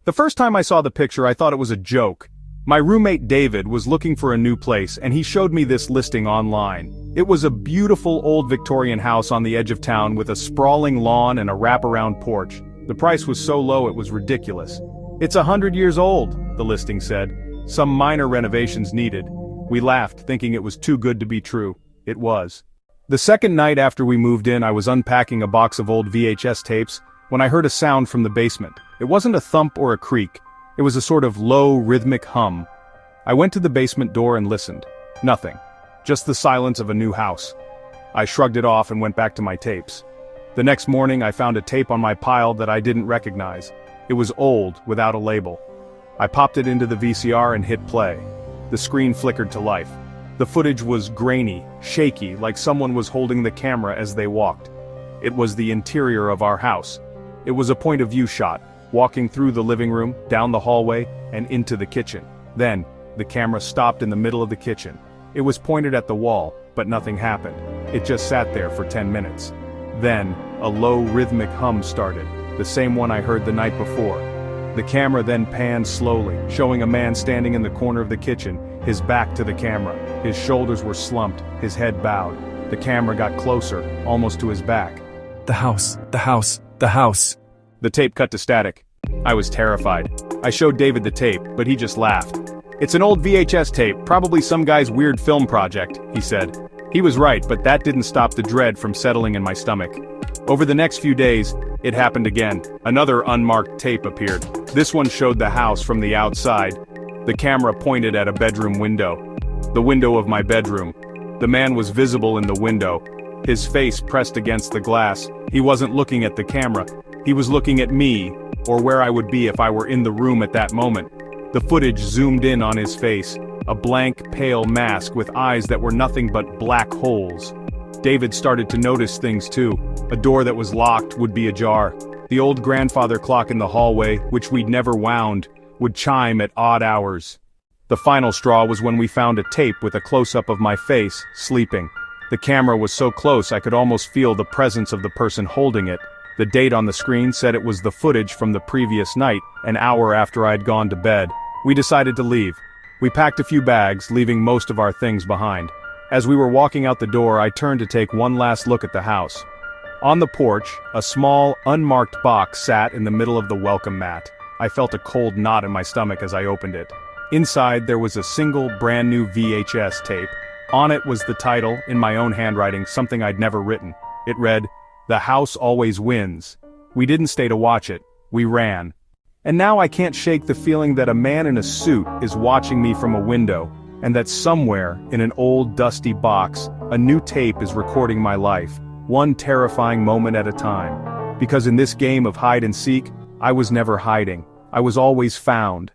The first time I saw the picture I thought it was a joke. My roommate David was looking for a new place and he showed me this listing online. It was a beautiful old Victorian house on the edge of town with a sprawling lawn and a wraparound porch. The price was so low it was ridiculous. "It's 100 years old," the listing said. "Some minor renovations needed." We laughed, thinking it was too good to be true. It was. The second night after we moved in, I was unpacking a box of old VHS tapes when I heard a sound from the basement. It wasn't a thump or a creak. It was a sort of low, rhythmic hum. I went to the basement door and listened. Nothing. Just the silence of a new house. I shrugged it off and went back to my tapes. The next morning I found a tape on my pile that I didn't recognize. It was old, without a label. I popped it into the VCR and hit play. The screen flickered to life. The footage was grainy, shaky, like someone was holding the camera as they walked. It was the interior of our house. It was a point-of-view shot, walking through the living room, down the hallway, and into the kitchen. Then, the camera stopped in the middle of the kitchen. It was pointed at the wall, but nothing happened. It just sat there for 10 minutes. Then, a low rhythmic hum started, the same one I heard the night before. The camera then panned slowly, showing a man standing in the corner of the kitchen, his back to the camera. His shoulders were slumped, his head bowed. The camera got closer, almost to his back. The house, the house, the house. The tape cut to static. I was terrified. I showed David the tape, but he just laughed. "It's an old VHS tape, probably some guy's weird film project," he said. He was right, but that didn't stop the dread from settling in my stomach. Over the next few days, it happened again. Another unmarked tape appeared. This one showed the house from the outside. The camera pointed at a bedroom window. The window of my bedroom. The man was visible in the window. His face pressed against the glass. He wasn't looking at the camera. He was looking at me, or where I would be if I were in the room at that moment. The footage zoomed in on his face. A blank, pale mask with eyes that were nothing but black holes. David started to notice things too. A door that was locked would be ajar. The old grandfather clock in the hallway, which we'd never wound, would chime at odd hours. The final straw was when we found a tape with a close-up of my face, sleeping. The camera was so close I could almost feel the presence of the person holding it. The date on the screen said it was the footage from the previous night, an hour after I'd gone to bed. We decided to leave. We packed a few bags, leaving most of our things behind. As we were walking out the door, I turned to take one last look at the house. On the porch, a small, unmarked box sat in the middle of the welcome mat. I felt a cold knot in my stomach as I opened it. Inside there was a single, brand new VHS tape. On it was the title, in my own handwriting, something I'd never written. It read, "The House Always Wins." We didn't stay to watch it, we ran. And now I can't shake the feeling that a man in a suit is watching me from a window, and that somewhere, in an old dusty box, a new tape is recording my life, one terrifying moment at a time. Because in this game of hide and seek, I was never hiding. I was always found.